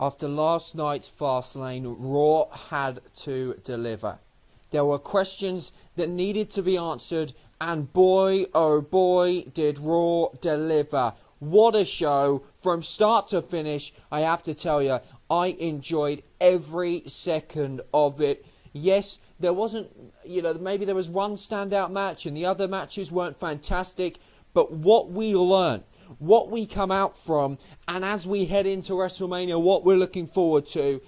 After last night's Fastlane, Raw had to deliver. There were questions that needed to be answered, and boy, oh boy, did Raw deliver. What a show from start to finish. I have to tell you, I enjoyed every second of it. Yes, there wasn't, maybe there was one standout match and the other matches weren't fantastic, but what we learned, what we come out from, and as we head into WrestleMania, what we're looking forward to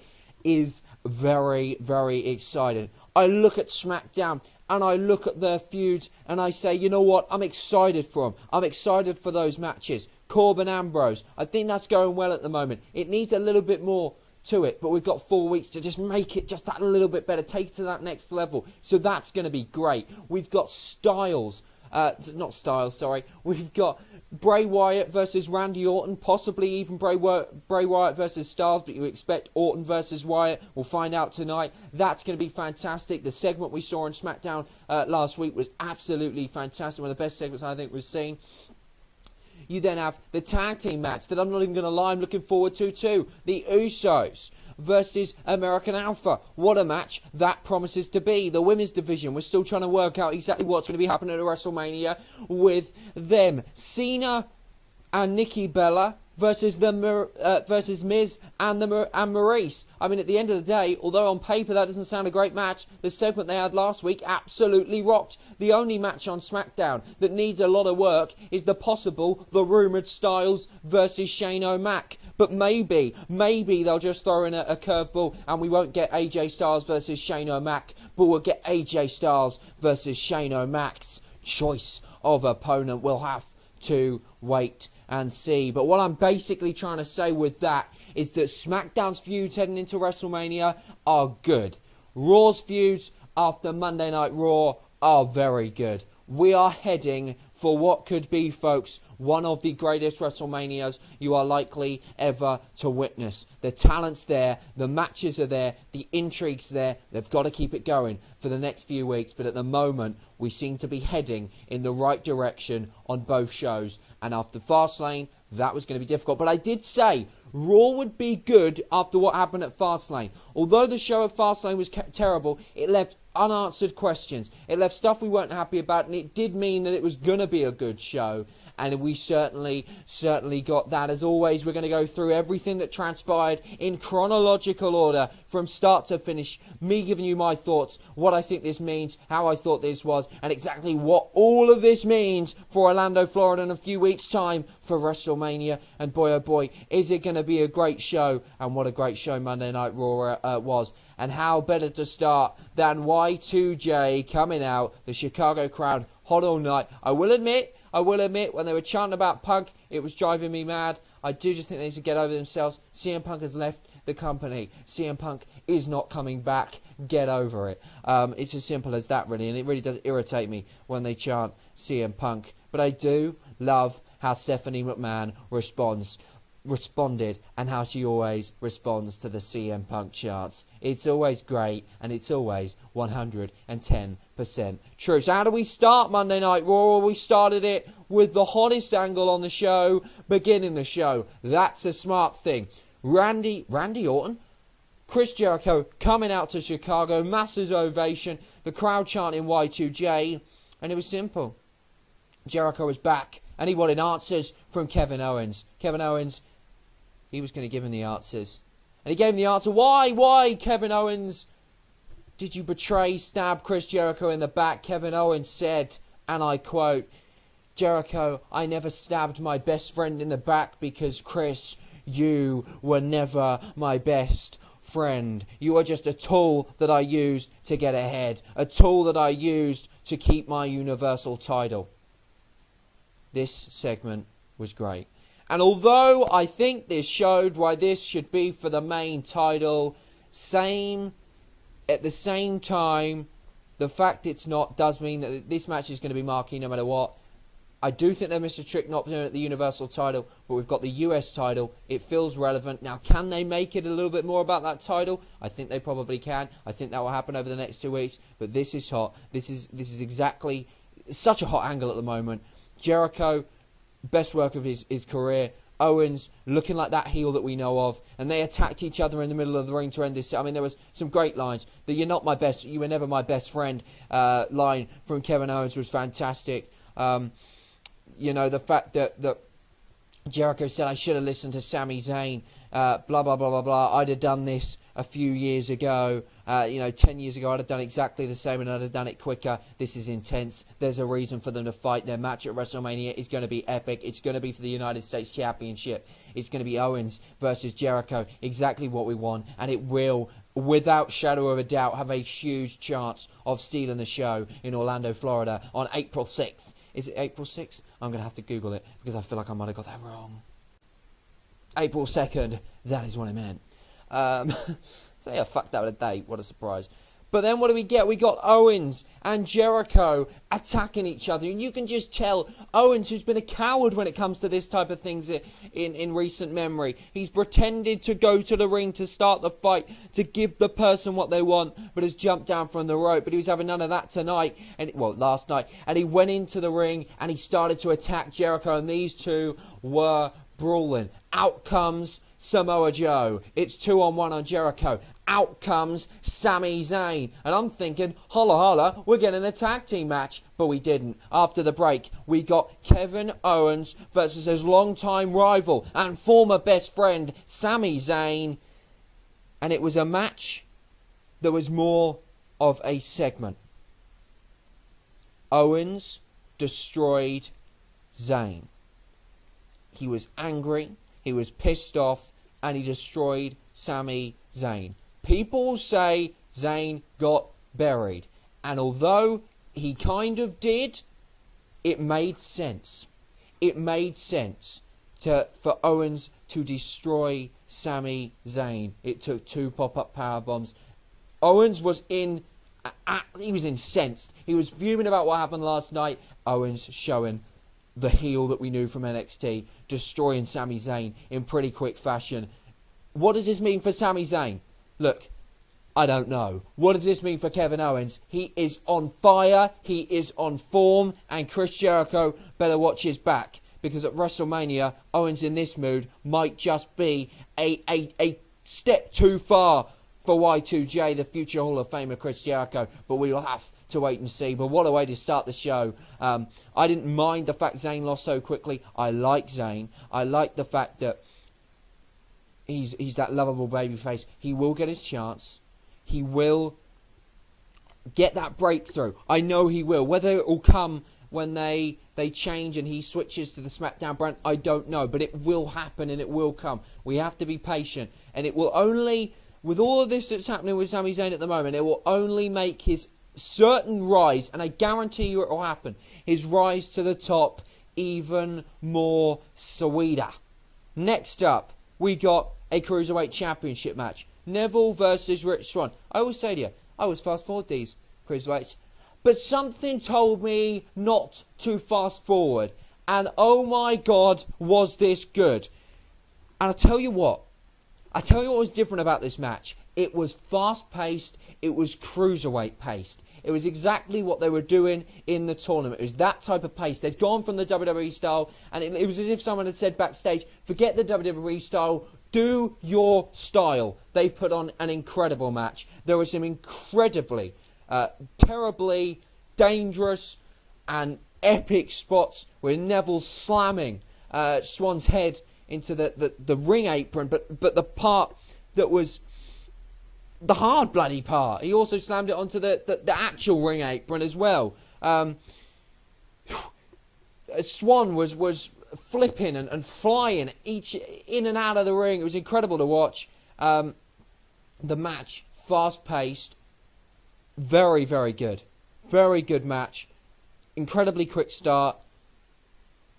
is very, very exciting. I look at SmackDown and I look at their feuds and I say, you know what, I'm excited for them. I'm excited for those matches. Corbin Ambrose, I think that's going well at the moment. It needs a little bit more to it, but we've got 4 weeks to just make it just that little bit better, take it to that next level. So that's going to be great. We've got We've got Bray Wyatt versus Randy Orton, possibly even Bray Wyatt versus Styles, but you expect Orton versus Wyatt. We'll find out tonight. That's going to be fantastic. The segment we saw on SmackDown last week was absolutely fantastic. One of the best segments I think we've seen. You then have the tag team match that I'm not even going to lie, I'm looking forward to too. The Usos versus American Alpha. What a match that promises to be. The women's division, we're still trying to work out exactly what's going to be happening at WrestleMania with them. Cena and Nikki Bella versus versus Miz and Maurice. I mean, at the end of the day, although on paper that doesn't sound a great match, the segment they had last week absolutely rocked. The only match on SmackDown that needs a lot of work is the rumoured Styles versus Shane O'Mac. But maybe they'll just throw in a curveball and we won't get AJ Styles versus Shane O'Mac, but we'll get AJ Styles versus Shane O'Mac's choice of opponent. We'll have to wait and see. But what I'm basically trying to say with that is that SmackDown's feuds heading into WrestleMania are good. Raw's feuds after Monday Night Raw are very good. We are heading for what could be, folks, one of the greatest WrestleManias you are likely ever to witness. The talent's there, the matches are there, the intrigue's there. They've got to keep it going for the next few weeks, but at the moment we seem to be heading in the right direction on both shows. And after Fastlane, that was going to be difficult. But I did say Raw would be good after what happened at Fastlane. Although the show at Fastlane was terrible, it left unanswered questions. It left stuff we weren't happy about, and it did mean that it was going to be a good show. And we certainly got that. As always, we're going to go through everything that transpired in chronological order from start to finish. Me giving you my thoughts, what I think this means, how I thought this was, and exactly what all of this means for Orlando, Florida in a few weeks' time for WrestleMania. And boy, oh boy, is it going to be a great show. And what a great show Monday Night Raw was. And how better to start than Y2J coming out, the Chicago crowd, hot all night. I will admit, when they were chanting about Punk, it was driving me mad. I do just think they need to get over themselves. CM Punk has left the company. CM Punk is not coming back. Get over it. It's as simple as that, really. And it really does irritate me when they chant CM Punk. But I do love how Stephanie McMahon responded and how she always responds to the CM Punk charts. It's always great and it's always 110% true. So how do we start Monday Night Raw? We started it with the hottest angle on the show, beginning the show. That's a smart thing. Randy Orton, Chris Jericho coming out to Chicago, massive ovation, the crowd chanting Y2J, and it was simple. Jericho was back and he wanted answers from Kevin Owens. Kevin Owens, he was going to give him the answers. And he gave him the answer. Why, Kevin Owens, did you stab Chris Jericho in the back? Kevin Owens said, and I quote, Jericho, I never stabbed my best friend in the back because, Chris, you were never my best friend. You were just a tool that I used to get ahead. A tool that I used to keep my Universal title. This segment was great. And although I think this showed why this should be for the main title, at the same time, the fact it's not does mean that this match is going to be marquee no matter what. I do think they missed a trick not doing it at the Universal title, but we've got the US title. It feels relevant. Now, can they make it a little bit more about that title? I think they probably can. I think that will happen over the next 2 weeks. But this is hot. This is exactly such a hot angle at the moment. Jericho, best work of his career, Owens looking like that heel that we know of, and they attacked each other in the middle of the ring to end this. I mean, there was some great lines. The "You're not my best, you were never my best friend" line from Kevin Owens was fantastic. The fact that Jericho said, "I should have listened to Sami Zayn, blah, blah, blah, blah, blah. I'd have done this a few years ago. 10 years ago, I'd have done exactly the same and I'd have done it quicker. This is intense. There's a reason for them to fight. Their match at WrestleMania is going to be epic. It's going to be for the United States Championship. It's going to be Owens versus Jericho. Exactly what we want. And it will, without shadow of a doubt, have a huge chance of stealing the show in Orlando, Florida on April 6th. Is it April 6th? I'm going to have to Google it because I feel like I might have got that wrong. April 2nd. That is what I meant. So yeah, fuck that with a date. What a surprise. But then what do we get? We got Owens and Jericho attacking each other. And you can just tell Owens, who's been a coward when it comes to this type of things in recent memory. He's pretended to go to the ring to start the fight, to give the person what they want, but has jumped down from the rope. But he was having none of that tonight, last night. And he went into the ring and he started to attack Jericho. And these two were brawling. Out comes Samoa Joe. It's 2-on-1 on Jericho. Out comes Sami Zayn. And I'm thinking, holla holla, we're getting a tag team match. But we didn't. After the break, we got Kevin Owens versus his longtime rival and former best friend, Sami Zayn. And it was a match that was more of a segment. Owens destroyed Zayn. He was angry, he was pissed off, and he destroyed Sami Zayn. People say Zayn got buried. And although he kind of did, it made sense. It made sense for Owens to destroy Sami Zayn. It took 2 pop-up power bombs. Owens was he was incensed. He was fuming about what happened last night. Owens showing the heel that we knew from NXT, destroying Sami Zayn in pretty quick fashion. What does this mean for Sami Zayn? Look, I don't know. What does this mean for Kevin Owens? He is on fire, he is on form, and Chris Jericho better watch his back, because at WrestleMania, Owens in this mood might just be a step too far for Y2J, the future Hall of Famer Chris Jericho, but we will have to wait and see. But what a way to start the show. I didn't mind the fact Zayn lost so quickly. I like Zayn. I like the fact that he's that lovable babyface. He will get his chance. He will get that breakthrough. I know he will. Whether it will come when they change and he switches to the SmackDown brand, I don't know. But it will happen and it will come. We have to be patient. And it will only, with all of this that's happening with Sami Zayn at the moment, it will only make his certain rise, and I guarantee you it will happen, his rise to the top even more sweeter. Next up, we got a Cruiserweight Championship match. Neville versus Rich Swann. I always say to you, I always fast forward these Cruiserweights. But something told me not to fast forward. And oh my God, was this good. And I tell you what was different about this match. It was fast-paced. It was cruiserweight-paced. It was exactly what they were doing in the tournament. It was that type of pace. They'd gone from the WWE style, and it was as if someone had said backstage, forget the WWE style, do your style. They put on an incredible match. There were some incredibly, terribly dangerous and epic spots with Neville slamming Swann's head into the ring apron, but the part that was the hard bloody part, he also slammed it onto the actual ring apron as well. Swann was flipping and flying each in and out of the ring. It was incredible to watch. The match, fast-paced, very, very good. Very good match. Incredibly quick start.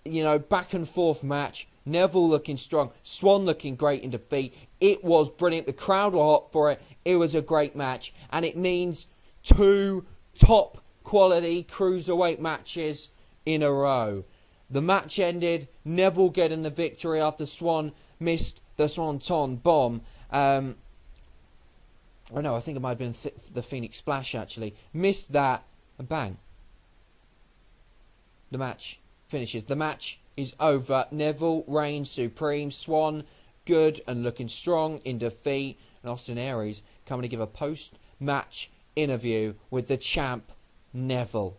Back and forth match. Neville looking strong. Swann looking great in defeat. It was brilliant. The crowd were hot for it. It was a great match. And it means 2 top quality cruiserweight matches in a row. The match ended. Neville getting the victory after Swann missed the Swanton bomb. I think it might have been the Phoenix Splash actually. Missed that and bang. The match finishes. The match is over. Neville reigns supreme. Swan, good and looking strong in defeat. And Austin Aries coming to give a post-match interview with the champ, Neville.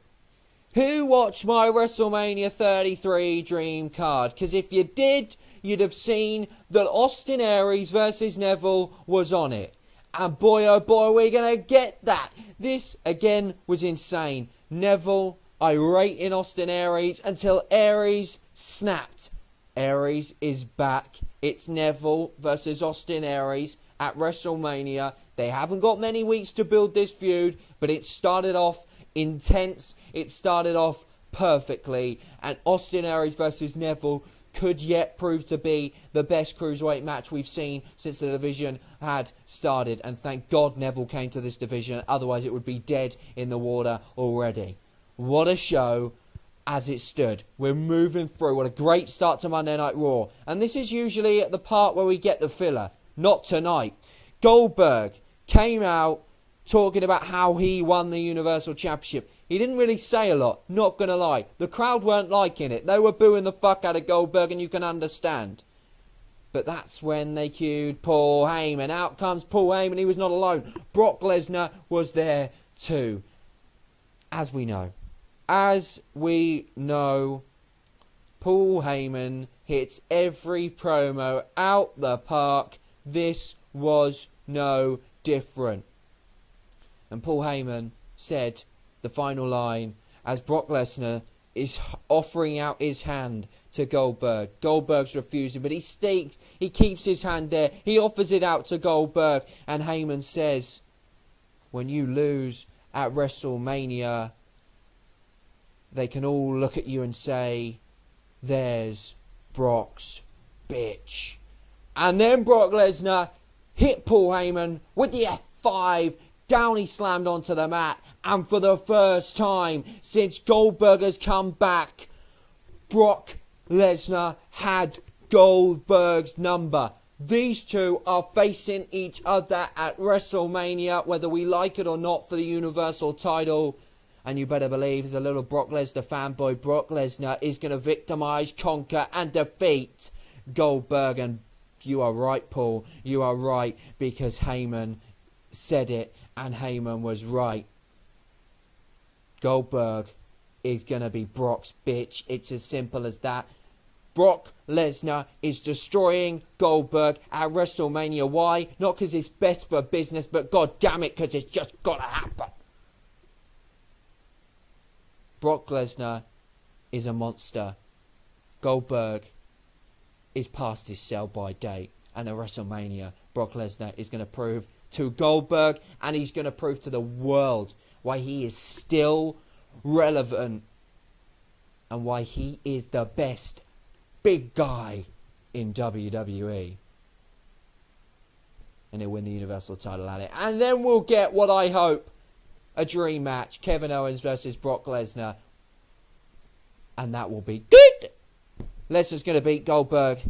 Who watched my WrestleMania 33 dream card? Because if you did, you'd have seen that Austin Aries versus Neville was on it. And boy, oh boy, we're going to get that. This, again, was insane. Neville irate in Austin Aries until Aries snapped. Aries is back. It's Neville versus Austin Aries at WrestleMania. They haven't got many weeks to build this feud, but it started off intense. It started off perfectly. And Austin Aries versus Neville could yet prove to be the best cruiserweight match we've seen since the division had started. And thank God Neville came to this division. Otherwise it would be dead in the water already. What a show as it stood. We're moving through. What a great start to Monday Night Raw. And this is usually at the part where we get the filler. Not tonight. Goldberg came out talking about how he won the Universal Championship. He didn't really say a lot, not going to lie. The crowd weren't liking it. They were booing the fuck out of Goldberg, and you can understand. But that's when they cued Paul Heyman. Out comes Paul Heyman. He was not alone. Brock Lesnar was there too. As we know, Paul Heyman hits every promo out the park. This was no different. And Paul Heyman said the final line as Brock Lesnar is offering out his hand to Goldberg. Goldberg's refusing, but he keeps his hand there. He offers it out to Goldberg, and Heyman says, when you lose at WrestleMania, they can all look at you and say, there's Brock's bitch. And then Brock Lesnar hit Paul Heyman with the F5. Down he slammed onto the mat. And for the first time since Goldberg has come back, Brock Lesnar had Goldberg's number. These two are facing each other at WrestleMania, whether we like it or not, for the Universal title. And you better believe, as a little Brock Lesnar fanboy, Brock Lesnar is going to victimize, conquer and defeat Goldberg. And you are right, Paul. You are right, because Heyman said it, and Heyman was right. Goldberg is going to be Brock's bitch. It's as simple as that. Brock Lesnar is destroying Goldberg at WrestleMania. Why? Not because it's best for business, but god damn it, because it's just got to happen. Brock Lesnar is a monster. Goldberg is past his sell-by date. And at WrestleMania, Brock Lesnar is going to prove to Goldberg, and he's going to prove to the world why he is still relevant and why he is the best big guy in WWE. And he'll win the Universal title at it. And then we'll get what I hope, a dream match. Kevin Owens versus Brock Lesnar. And that will be good. Lesnar's going to beat Goldberg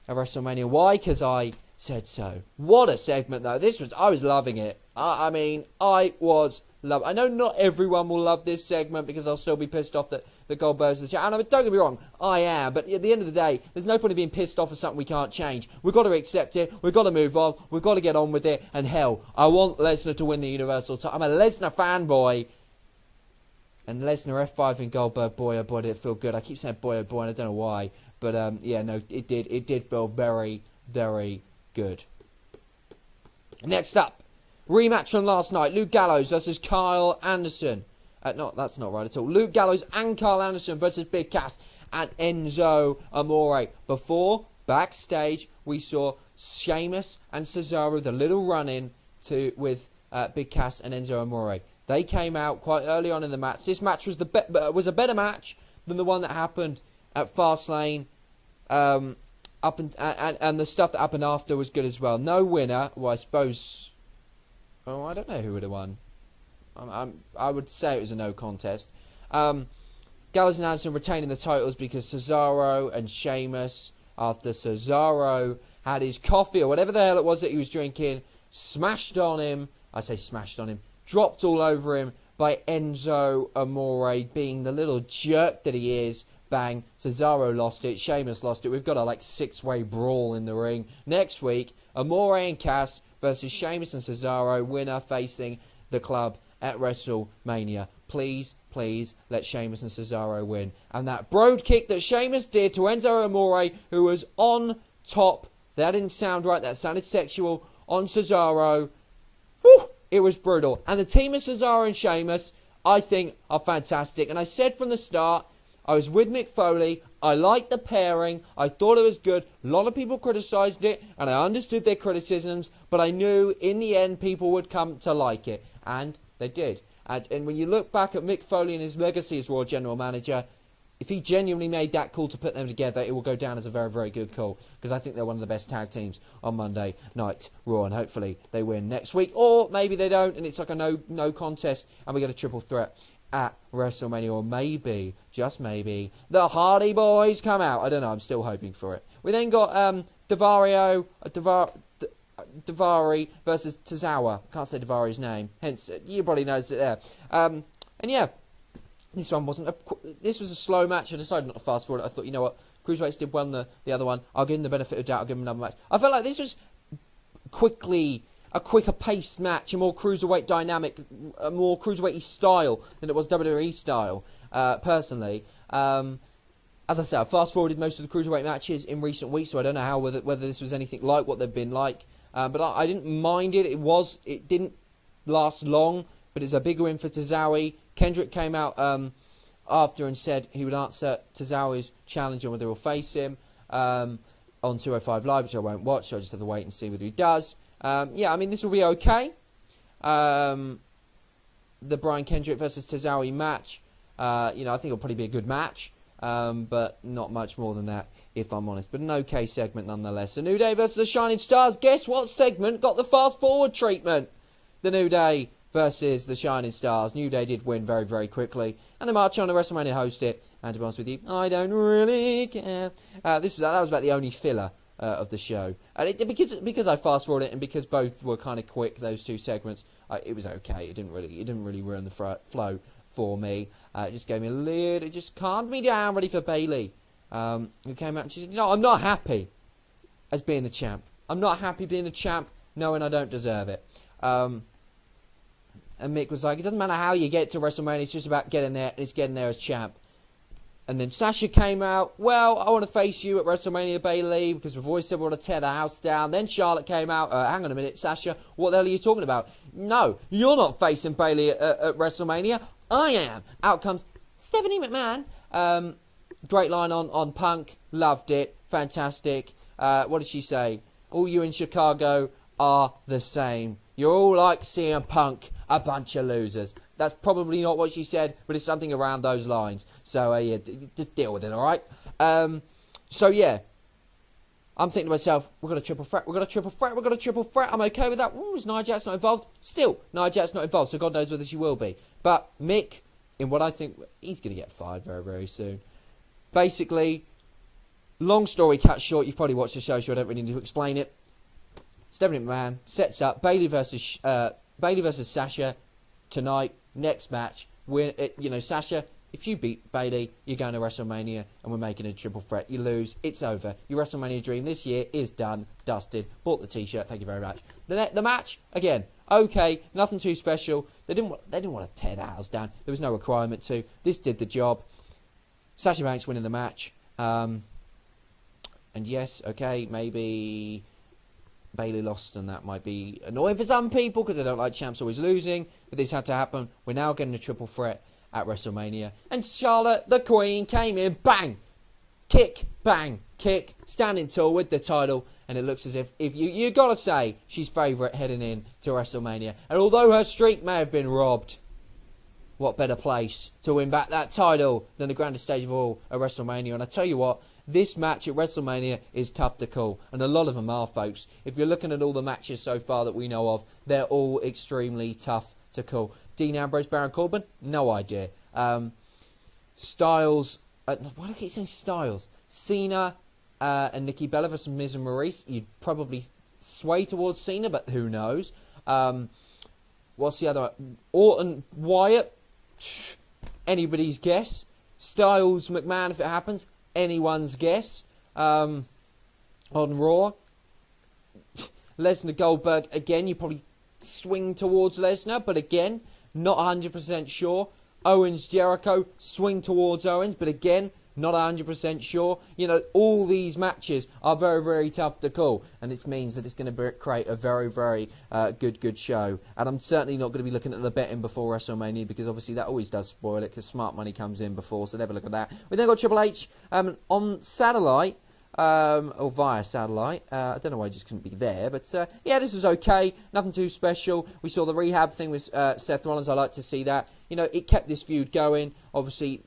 at WrestleMania. Why? Because I said so. What a segment, though. I was loving it. I know not everyone will love this segment, because I'll still be pissed off that Goldberg's the champ. And I mean, don't get me wrong, I am. But at the end of the day, there's no point in being pissed off at something we can't change. We've got to accept it. We've got to move on. We've got to get on with it. And hell, I want Lesnar to win the Universal title. I'm a Lesnar fanboy. And Lesnar F5 in Goldberg, boy oh boy, did it feel good. I keep saying boy oh boy, and I don't know why. But it did feel very, very good. Next up, rematch from last night. Luke Gallows versus Kyle Anderson. No, that's not right at all. Luke Gallows and Kyle Anderson versus Big Cass and Enzo Amore. Before, backstage, we saw Sheamus and Cesaro, the little run-in with Big Cass and Enzo Amore. They came out quite early on in the match. This match was a better match than the one that happened at Fastlane. And the stuff that happened after was good as well. No winner. Well, I suppose... Oh, I don't know who would have won. I would say it was a no contest. Gallows and Anderson retaining the titles because Cesaro and Sheamus, after Cesaro had his coffee or whatever the hell it was that he was drinking, smashed on him. I say smashed on him. Dropped all over him by Enzo Amore, being the little jerk that he is, bang, Cesaro lost it, Sheamus lost it. We've got a like 6-way brawl in the ring. Next week, Amore and Cass versus Sheamus and Cesaro, winner facing the club at WrestleMania. Please, please let Sheamus and Cesaro win. And that broad kick that Sheamus did to Enzo Amore, who was on top, that didn't sound right, that sounded sexual, on Cesaro. Whew, it was brutal. And the team of Cesaro and Sheamus, I think, are fantastic. And I said from the start, I was with Mick Foley. I liked the pairing. I thought it was good. A lot of people criticised it, and I understood their criticisms, but I knew in the end people would come to like it. And they did. And when you look back at Mick Foley and his legacy as Raw General Manager, if he genuinely made that call to put them together, it will go down as a very, very good call. Because I think they're one of the best tag teams on Monday Night Raw. And hopefully they win next week. Or maybe they don't and it's like a no contest and we get a triple threat at WrestleMania. Or maybe, just maybe, the Hardy Boys come out. I don't know. I'm still hoping for it. We then got Davari versus Tozawa. Can't say Davari's name. Hence, you probably noticed it there. And yeah. This one wasn't this was a slow match. I decided not to fast forward it. I thought, you know what, Cruiserweights did well the other one. I'll give them the benefit of doubt. I'll give them another match. I felt like this was a quicker paced match, a more cruiserweight dynamic, a more cruiserweighty style than it was WWE style. Personally, as I said, I fast forwarded most of the cruiserweight matches in recent weeks, so I don't know how whether this was anything like what they've been like. But I didn't mind it. It didn't last long, but it's a bigger win for Tozawa. Kendrick came out after and said he would answer Tozawa's challenge on whether he'll face him on 205 Live, which I won't watch, so I just have to wait and see whether he does. Yeah, I mean, this will be okay. The Brian Kendrick versus Tozawa match, I think it'll probably be a good match, but not much more than that, if I'm honest. But an okay segment nonetheless. The New Day versus the Shining Stars. Guess what segment got the fast forward treatment? The New Day versus the Shining Stars. New Day did win very, very quickly. And the March on to WrestleMania host it. And to be honest with you, I don't really care. That was about the only filler of the show. And because I fast forwarded it and because both were kind of quick, those two segments, it was okay. It didn't really ruin the flow for me. It just gave me it just calmed me down, ready for Bayley. Who came out and she said, I'm not happy as being the champ. I'm not happy being a champ knowing I don't deserve it. And Mick was like, it doesn't matter how you get to WrestleMania, it's just about getting there, and it's getting there as champ. And then Sasha came out, well, I want to face you at WrestleMania, Bayley, because we've always said we want to tear the house down. Then Charlotte came out, hang on a minute, Sasha, what the hell are you talking about? No, you're not facing Bayley at WrestleMania, I am. Out comes Stephanie McMahon. Great line on Punk, loved it, fantastic. What did she say? All you in Chicago are the same. You're all like CM Punk, a bunch of losers. That's probably not what she said, but it's something around those lines. So, yeah, just deal with it, all right? So, yeah. I'm thinking to myself, we've got a triple threat. I'm okay with that. Ooh, is Nia Jax not involved? Still, Nia Jax not involved, so God knows whether she will be. But Mick, in what I think, he's going to get fired very, very soon. Basically, long story cut short, you've probably watched the show, so I don't really need to explain it. Stephanie McMahon sets up Bayley versus Sasha tonight. Next match, Sasha. If you beat Bayley, you're going to WrestleMania, and we're making a triple threat. You lose, it's over. Your WrestleMania dream this year is done, dusted. Bought the T-shirt. Thank you very much. The match again, okay, nothing too special. They didn't want to tear the house down. There was no requirement to. This did the job. Sasha Banks winning the match. And yes, okay, maybe Bayley lost, and that might be annoying for some people because they don't like champs always losing. But this had to happen. We're now getting a triple threat at WrestleMania. And Charlotte, the Queen, came in, bang, kick, standing tall with the title. And it looks as if you got to say she's favourite heading in to WrestleMania. And although her streak may have been robbed, what better place to win back that title than the grandest stage of all at WrestleMania? And I tell you what, this match at WrestleMania is tough to call. And a lot of them are, folks. If you're looking at all the matches so far that we know of, they're all extremely tough to call. Dean Ambrose, Baron Corbin? No idea. Styles, why do I keep saying Styles? Cena and Nikki Bella versus Miz and Maurice. You'd probably sway towards Cena, but who knows? What's the other one? Orton, Wyatt? Anybody's guess. Styles McMahon, if it happens, anyone's guess. On Raw, Lesnar Goldberg, again, you probably swing towards Lesnar, but again, not 100% sure. Owens Jericho, swing towards Owens, but again, not 100% sure. You know, all these matches are very, very tough to call, and it means that it's going to create a very, very good show. And I'm certainly not going to be looking at the betting before WrestleMania, because obviously that always does spoil it, because smart money comes in before, so never look at that. We then got Triple H on satellite. Or via satellite. I don't know why I just couldn't be there. But, yeah, this was okay. Nothing too special. We saw the rehab thing with Seth Rollins. I like to see that. You know, it kept this feud going. Obviously,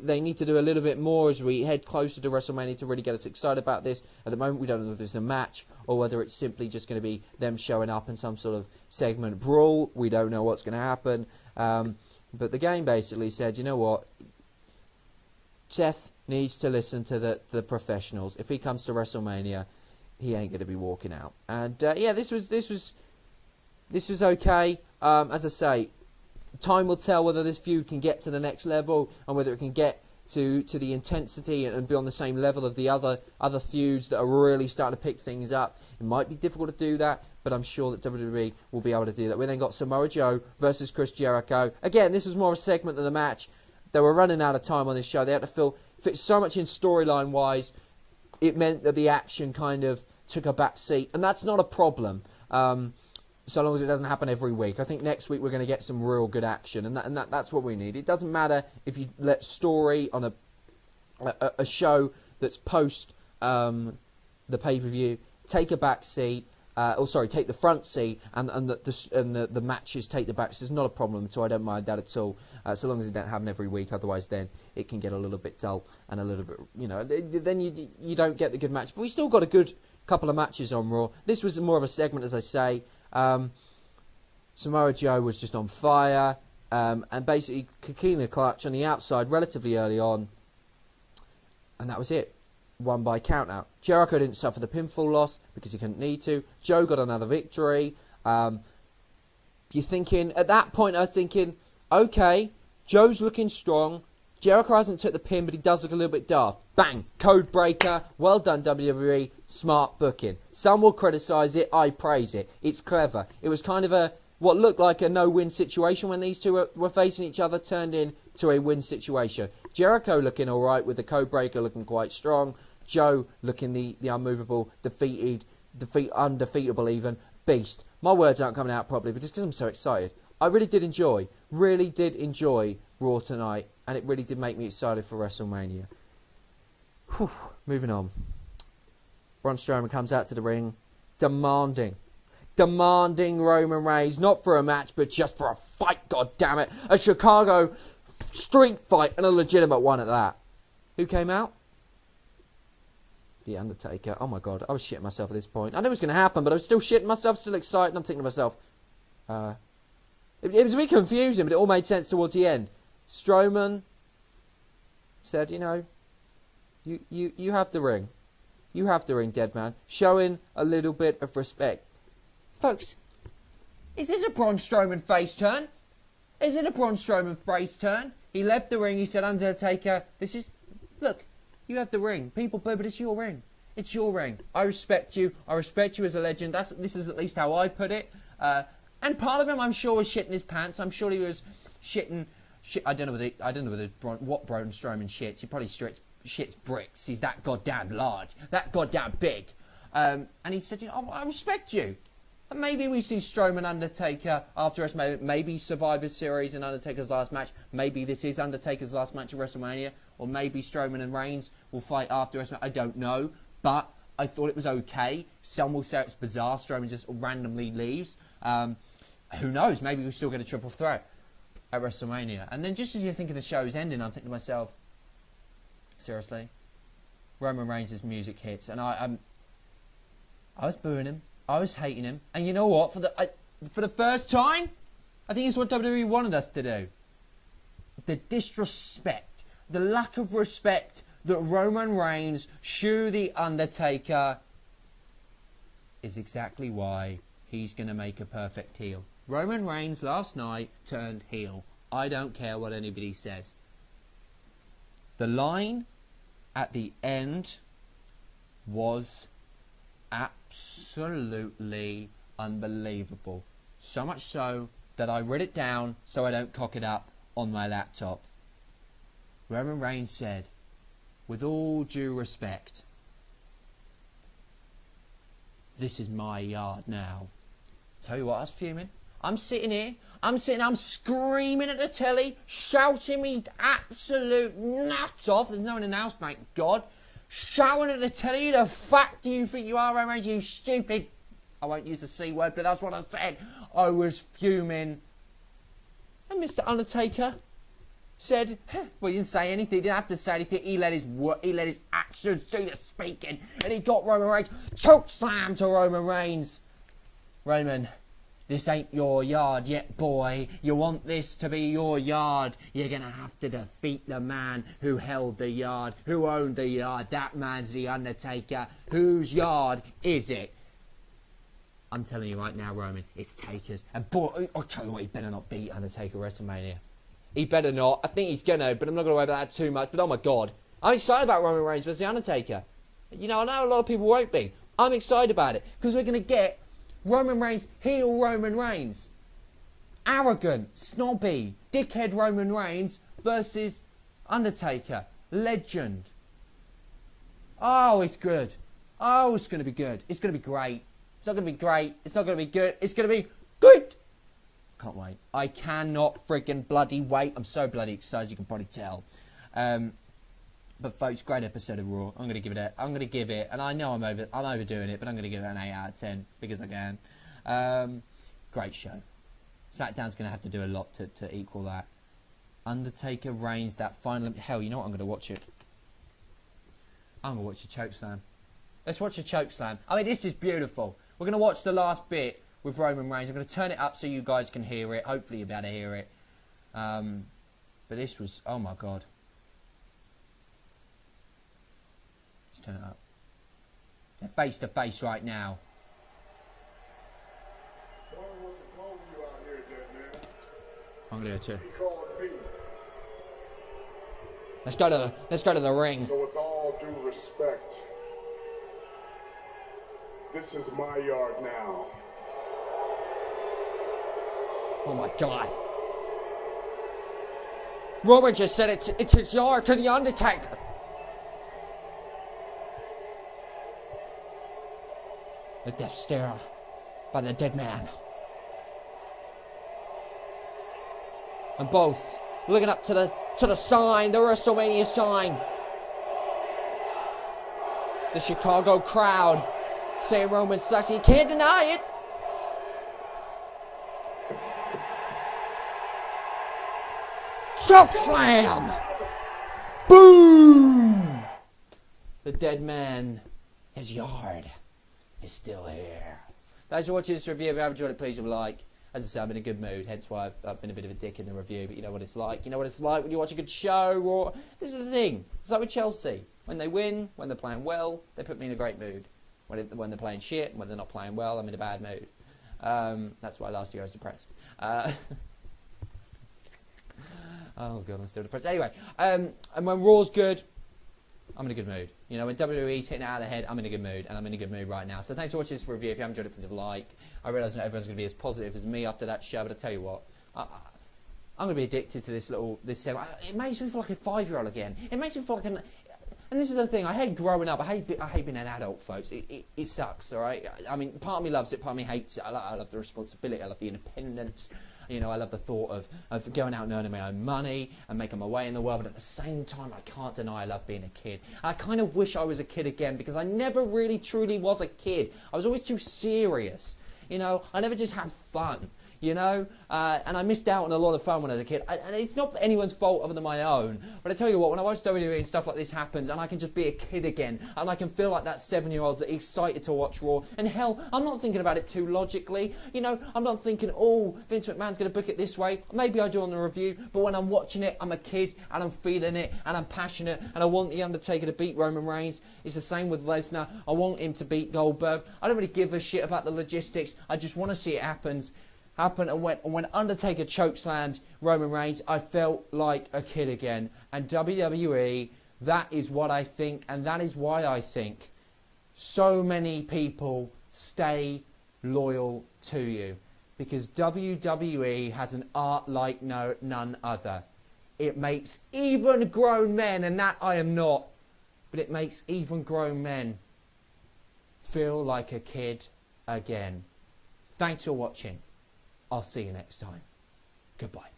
they need to do a little bit more as we head closer to WrestleMania to really get us excited about this. At the moment, we don't know if it's a match or whether it's simply just going to be them showing up in some sort of segment brawl. We don't know what's going to happen. But the game basically said, you know what? Seth needs to listen to the professionals. If he comes to WrestleMania, he ain't going to be walking out. And yeah, this was okay. As I say, time will tell whether this feud can get to the next level and whether it can get to the intensity and be on the same level of the other feuds that are really starting to pick things up. It might be difficult to do that, but I'm sure that WWE will be able to do that. We then got Samoa Joe versus Chris Jericho. Again, this was more a segment than a match. They were running out of time on this show. They had to fit so much in storyline-wise. It meant that the action kind of took a back seat. And that's not a problem, so long as it doesn't happen every week. I think next week we're going to get some real good action. And that's what we need. It doesn't matter if you let story on a show that's post the pay-per-view take a back seat. Take the front seat, and the matches take the back. So it's not a problem at all. I don't mind that at all, so long as it don't happen every week. Otherwise, then it can get a little bit dull and a little bit, then you don't get the good match. But we still got a good couple of matches on Raw. This was more of a segment, as I say. Samoa Joe was just on fire, and basically Kikina clutch on the outside relatively early on, and that was it. Won by count out. Jericho didn't suffer the pinfall loss because he couldn't need to. Joe got another victory. At that point I was thinking, okay, Joe's looking strong. Jericho hasn't took the pin, but he does look a little bit daft. Bang! Code breaker. Well done, WWE. Smart booking. Some will criticise it. I praise it. It's clever. It was kind of what looked like a no-win situation when these two were facing each other turned into a win situation. Jericho looking all right with the code breaker looking quite strong. Joe looking the unmovable, undefeatable even, beast. My words aren't coming out properly, but just because I'm so excited. I really did enjoy Raw tonight, and it really did make me excited for WrestleMania. Whew, moving on. Braun Strowman comes out to the ring, demanding Roman Reigns, not for a match, but just for a fight, goddammit. A Chicago street fight, and a legitimate one at that. Who came out? The Undertaker. Oh my god, I was shitting myself at this point. I knew it was going to happen, but I was still shitting myself, still excited, and I'm thinking to myself, it was a bit confusing, but it all made sense towards the end. Strowman said, you have the ring. You have the ring, dead man. Showing a little bit of respect. Folks, is this a Braun Strowman face turn? Is it a Braun Strowman face turn? He left the ring, he said, Undertaker, look, you have the ring. People boo, but it's your ring. It's your ring. I respect you. I respect you as a legend. This is at least how I put it. And part of him, I'm sure, was shitting his pants. I'm sure he was shitting. I don't know what Braun Strowman shits. He probably shits bricks. He's that goddamn large, that goddamn big. And he said, I respect you. And maybe we see Strowman Undertaker after WrestleMania. Maybe Survivor Series and Undertaker's last match. Maybe this is Undertaker's last match at WrestleMania. Or maybe Strowman and Reigns will fight after WrestleMania. I don't know. But I thought it was okay. Some will say it's bizarre. Strowman just randomly leaves. Who knows? Maybe we'll still get a triple threat at WrestleMania. And then just as you're thinking the show's ending, I'm thinking to myself, seriously? Roman Reigns' music hits. And I was booing him. I was hating him. And you know what? For the first time, I think it's what WWE wanted us to do. The disrespect, the lack of respect that Roman Reigns shoe the Undertaker is exactly why he's going to make a perfect heel. Roman Reigns last night turned heel. I don't care what anybody says. The line at the end was absolutely unbelievable. So much so that I wrote it down so I don't cock it up on my laptop. Roman Reigns said, "With all due respect, this is my yard now." Tell you what, I was fuming. I'm sitting here, I'm screaming at the telly, shouting me absolute nuts off. There's no one in the house, thank God. Shouting at the telly, "Who the fuck do you think you are, Roman Reigns, you stupid..." I won't use the C word, but that's what I said. I was fuming. And Mr. Undertaker said, well, he didn't say anything, he didn't have to say anything, he let his actions do the speaking, and he got Roman Reigns, choke slam to Roman Reigns. Roman, this ain't your yard yet, boy. You want this to be your yard, you're going to have to defeat the man who held the yard, who owned the yard. That man's the Undertaker. Whose yard is it? I'm telling you right now, Roman, it's Taker's. And boy, I'll tell you what, he better not beat Undertaker at WrestleMania. He better not. I think he's going to, but I'm not going to worry about that too much. But oh my God, I'm excited about Roman Reigns versus The Undertaker. You know, I know a lot of people won't be. I'm excited about it because we're going to get Roman Reigns, heel Roman Reigns. Arrogant, snobby, dickhead Roman Reigns versus Undertaker. Legend. Oh, it's good. Oh, it's going to be good. It's going to be great. It's not going to be great. It's not going to be good. It's going to be good. Can't wait. I cannot friggin' bloody wait. I'm so bloody excited, you can probably tell. But folks, great episode of Raw. I'm going to give it, and I know I'm overdoing it, but I'm going to give it an 8 out of 10 because I can. Great show. SmackDown's going to have to do a lot to equal that. Undertaker Reigns, that final... Hell, you know what? I'm going to watch it. I'm going to watch a chokeslam. Let's watch a chokeslam. I mean, this is beautiful. We're going to watch the last bit with Roman Reigns. I'm going to turn it up so you guys can hear it. Hopefully you'll be able to hear it. But this was... Oh, my God. Let's turn it up. They're face to face right now. I'm going to go too. Let's go to the ring. So with all due respect, this is my yard now. Oh my God. Roman just said it's his yard to The Undertaker. The death stare by the dead man. And both looking up to the sign, the WrestleMania sign. The Chicago crowd saying Roman sucks. You can't deny it. Choke slam! Boom! The dead man, his yard, is still here. Thanks for watching this review. If you have enjoyed it, please leave a like. As I said, I'm in a good mood, hence why I've been a bit of a dick in the review, but you know what it's like. You know what it's like when you watch a good show, or... This is the thing. It's like with Chelsea. When they win, when they're playing well, they put me in a great mood. When they're playing shit, and when they're not playing well, I'm in a bad mood. That's why last year I was depressed. Oh, God, I'm still depressed. Anyway, and when Raw's good, I'm in a good mood. You know, when WWE's hitting it out of the head, I'm in a good mood, and I'm in a good mood right now. So thanks for watching this review. If you haven't enjoyed it, please leave a like. I realise not everyone's going to be as positive as me after that show, but I tell you what, I'm going to be addicted to this segment. It makes me feel like a 5-year-old again. It makes me feel like an... And this is the thing, I hate growing up, I hate being an adult, folks. It sucks, alright? I mean, part of me loves it, part of me hates it. I love the responsibility, I love the independence. You know, I love the thought of going out and earning my own money and making my way in the world, but at the same time, I can't deny I love being a kid. And I kind of wish I was a kid again, because I never really truly was a kid. I was always too serious. You know, I never just had fun. You know, and I missed out on a lot of fun when I was a kid. And it's not anyone's fault other than my own. But I tell you what, when I watch WWE and stuff like this happens, and I can just be a kid again, and I can feel like that 7-year-old's that excited to watch Raw. And hell, I'm not thinking about it too logically. You know, I'm not thinking, oh, Vince McMahon's going to book it this way. Maybe I do on the review, but when I'm watching it, I'm a kid, and I'm feeling it, and I'm passionate, and I want The Undertaker to beat Roman Reigns. It's the same with Lesnar. I want him to beat Goldberg. I don't really give a shit about the logistics. I just want to see it happen. happened, and when Undertaker chokeslammed Roman Reigns, I felt like a kid again. And WWE, that is what I think, and that is why I think so many people stay loyal to you. Because WWE has an art like none other. It makes even grown men, and that I am not, but it makes even grown men feel like a kid again. Thanks for watching. I'll see you next time. Goodbye.